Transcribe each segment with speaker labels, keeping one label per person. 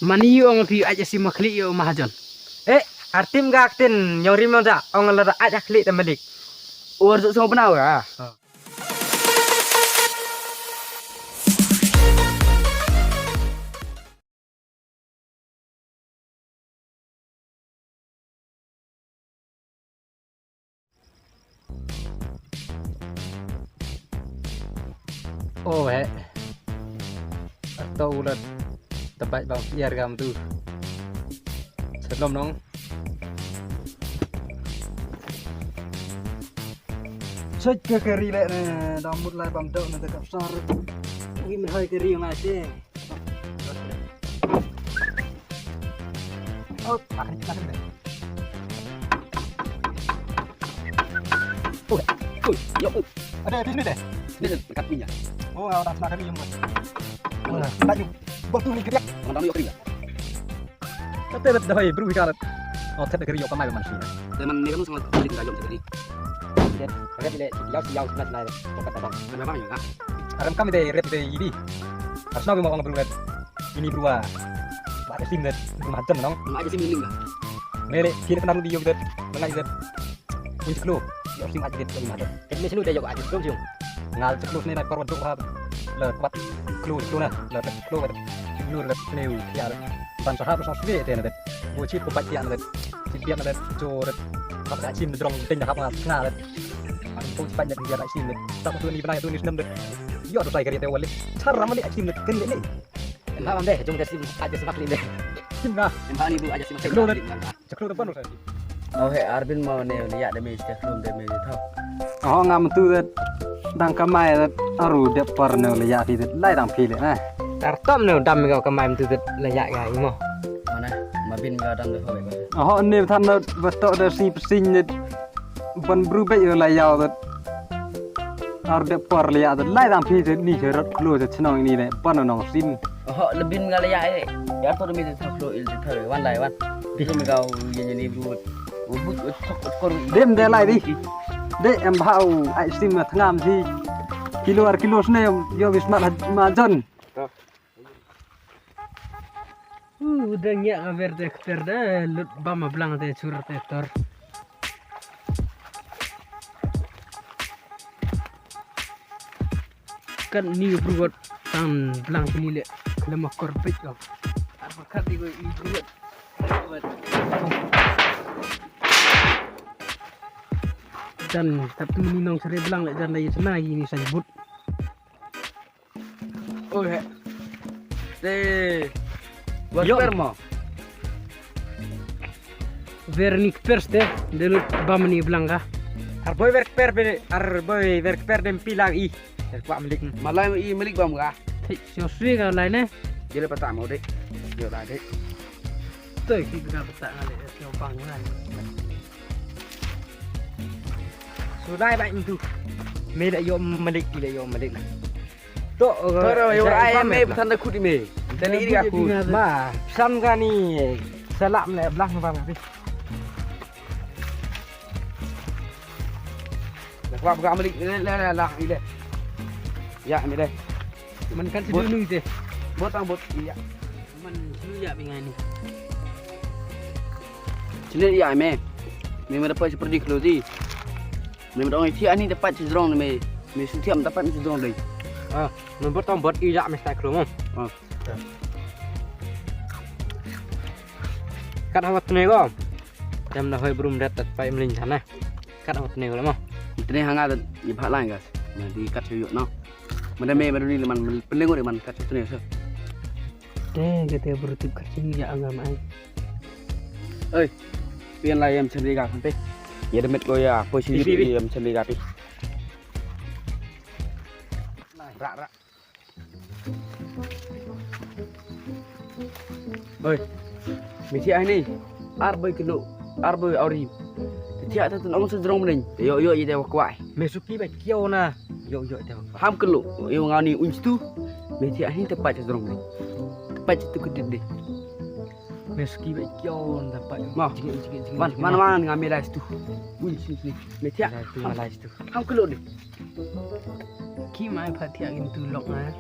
Speaker 1: Mani ong pi aja si makli yo mahajon.
Speaker 2: Artim gaktin nyori monja ong lara aja klik temalik.
Speaker 1: Urut semua benar ah.
Speaker 2: Oh atau ulat tepat bang biar kamu tuh sebelum nong cek ke kiri lek rambut lai bang dok nanti kapsar ini menhai kiri yang aja oh akan deh ada di sini deh
Speaker 1: Ini dekat punya.
Speaker 2: oh orang sebelah kami yang buat tak yuk batu ni kiri
Speaker 1: Mandang yuk kiri.
Speaker 2: tapi dah hai beru hikarat oh tapi kiri apa mai manusia
Speaker 1: Teman ni kan sangat kulit gayung jadi.
Speaker 2: Red le yau sebelah lain tokat abang
Speaker 1: Ada apa ya?
Speaker 2: aram kami deh red deh ini harus nabi mau ngomong red ini berubah ada sim red rumah jam nong
Speaker 1: Cuma aja sih miling lah.
Speaker 2: mele kini kenal di yuk red mengai red untuk lu yuk sim aja red rumah jam
Speaker 1: Ini sini udah yuk aja belum sih.
Speaker 2: ngal ceklus ni naik perwan tuh le kuat klu na le klu nur le neu ya pan sahabat soswe teh na bu chip ku pat ya na chip ya na jo red apa sim drong ting dah apa ngah red pan ku pat ya dia sim red tak tu ni benai tu ni senam red yo tu sai kari teh wale cara mali sim red kan ni
Speaker 1: Entah bang deh, jom dah sih aja semak ni deh.
Speaker 2: sim ngah
Speaker 1: Entah ni bu aja sih
Speaker 2: ceklu red ceklu depan tu sai
Speaker 1: Oh he Arbin mau ni lihat demi ceklum demi tahu.
Speaker 2: oh ngam tu red dang kamai red aru de par ne le ya ti lai dang phi le na tartom ne dam kau kamai tu le ya ga imo
Speaker 1: Mana? Mabin kau dam deh kau.
Speaker 2: oh ni than betok de si pesing ne ban bru be yo lai yau de aru de par le ya de lai dang phi ni je rat klo je chnong ni le pan nong sin
Speaker 1: Oh lebih nggak layak eh. Ya tu demi tahu flow il tahu wan lai wan. Bisa kau yang ni bu. Ubut kor.
Speaker 2: dem de lai di de em bau ai sim na thangam si kilo sne yo wis ma jon
Speaker 1: Udah nyak verde verde lut bama blang de surat ekor. Kan ni buat tang blang ni le lemah korbit kau. Apa kati kau ini buat. Dan tapi ni nong sere blang le dan lagi senang ini saya but. Oh he. Buat permo. Vernik pers deh, delut bam ni blang kah.
Speaker 2: arboy werk per dem pilang i kwa melik
Speaker 1: Malah i milik bam kah. Sosri kau lain eh. Jadi patah mau deh. Yo lah deh. Tuh kita patah ngale yang bangunan.
Speaker 2: sudai ba itu me da yo melik nah to
Speaker 1: Pero yo ai me tanda kudi me. Dan ini aku.
Speaker 2: ma sam gani salam le blang bang abi
Speaker 1: Nak buka milik lah ini. Ya ini deh. Man kan sedulu deh. Bot bot iya.
Speaker 2: man suya bingani
Speaker 1: Sini iya me. Me dapat seperti kelodi. Me dong ini ani dapat cenderung me. Me setiap dapat cenderung deh.
Speaker 2: nombor tombot iya mesti kelomong kat awat ne ko jam na hoy brum dat pai mling sana kat awat ne ko mo
Speaker 1: Ini hangat di bahak lain guys. Di kat suyuk no. Mana me baru ni man pelengur man kat situ ni so.
Speaker 2: kita bertip kat sini ya agama
Speaker 1: Ơi, pian lai em chân đi gặp thế. Giờ đâm mệt coi à, coi xí em chân đi gặp đi. Rạ rạ. Ơi, mình chị ai ni? Arboi kilo, arboi aurim. Chị ai tu ông sen drong mình. Yo yo gì đâu quậy.
Speaker 2: mesuki ba kiau na yo teh
Speaker 1: Ham kilo, yo ngani unstu. Mình chị ai ni tepat drong mình. Tepat tu kedit deh.
Speaker 2: mesuki ba kiau dapat
Speaker 1: Mau. Mana ngambil lais tu. Unstu ni. Mình chị ai?
Speaker 2: tu malais tu
Speaker 1: Ham kilo deh. khi mai phải thiệt in từ lọc này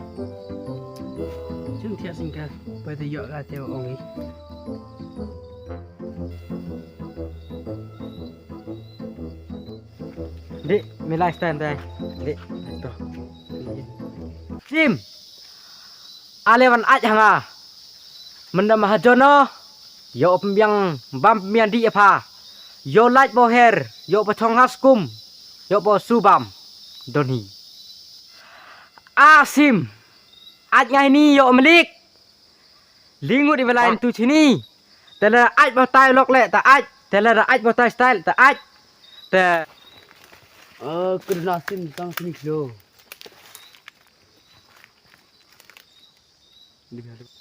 Speaker 1: chúng thiệt sinh ca bây giờ dọn ra theo ông ấy đi mình lại stand đây đi Sim alewan aj hanga menda mahajono yo pembiang bam pemian di apa yo light boher yo pachong haskum yo po subam doni Sim aj ngai ni yo melik lingut di belain tu sini tela aj bao tai lok le ta aj tela aj bao tai style ta aj ta kena Sim tang sini lo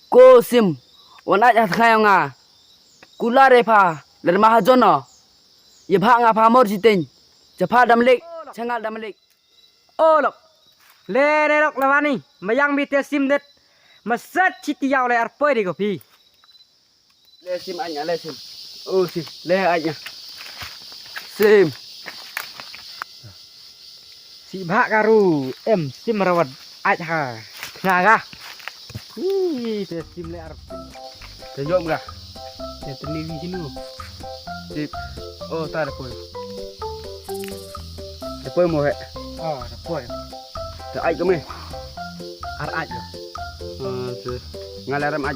Speaker 3: Ko Sim wan aj khai nga kula re pha ler mahajono ye pha nga pha mor jitin ja pha damlik changal damlik
Speaker 1: ô lộc lê lê lộc là vani mà yang bị tia sim đất mà rất chi tiêu lại ăn phơi đi của phi
Speaker 3: le Sim anh le Sim Sim le anh Sim
Speaker 1: si bha garu em sim rawat aj ha ngaga hi tia sim lại ăn
Speaker 3: te yom ga
Speaker 1: tia teni di sini
Speaker 3: Sim ta de poi mo he
Speaker 1: oh đã phơi
Speaker 3: te aj kami
Speaker 1: ar aj
Speaker 3: te ngalaram aj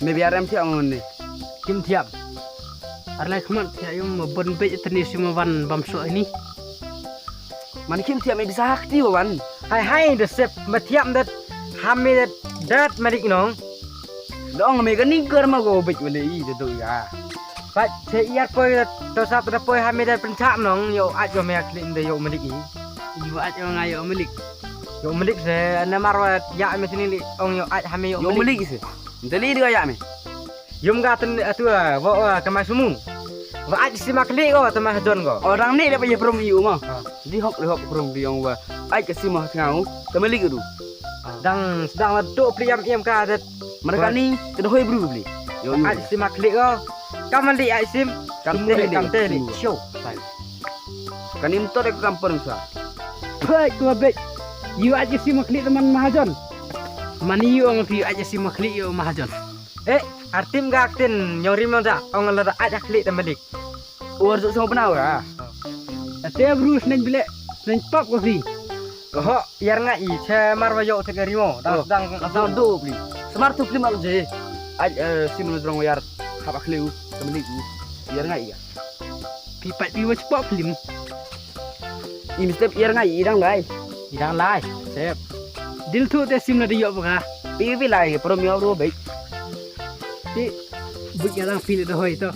Speaker 3: me biaram ti ang ni
Speaker 1: kim thiam ar lai khamat thia yum bon be teni sim van bam so ini
Speaker 3: man kim ti me bisa hakti wan
Speaker 1: hai the sep mà thiam đất hami dat madik nong
Speaker 3: dong me kan ni ker ma go bit wale i de do ya
Speaker 1: Pak saya iat poi to sap to poi hami dat pencam nong yo aj yo me klin de yo madik i yo aj yo ngai yo madik yo melik se na marwa ya me sini li ong yo aj hami yo
Speaker 3: yo
Speaker 1: melik
Speaker 3: meli se dali de ya me
Speaker 1: yum ga ten atu wo kamai sumu wa aj si makli ko ta ma jon ko
Speaker 3: orang ni dapat je prom iu mah di hok prom di ong wa ai ke si mah ngau te meli ke du
Speaker 1: dang sedang wa do priam iam ka dat
Speaker 3: mereka ni ke hoi bru beli yo
Speaker 1: aj si makli ko kaman di aj sim kam te li show
Speaker 3: kan im to de kampung sa
Speaker 1: Baik tua baik you aj si makli teman mahajon mani you ong pi aj si makli yo mahajon artim ga aktin nyori monja ong la aj akli te malik
Speaker 3: or so penau ya
Speaker 1: ate brus nen bile nen pop ko fi ho yar nga i che marwa yo te garimo dang
Speaker 3: asal do beli smart tu film je aj si menurut orang yar haba kleu te meli du yar ngai ya
Speaker 1: pi pat pi watch pop film
Speaker 3: im step yar ngai idang lai
Speaker 1: idang lai sep dil thu te sim na di yo ba
Speaker 3: pi lai prom yo ro baik
Speaker 1: ti buk ya dang fil do hoi to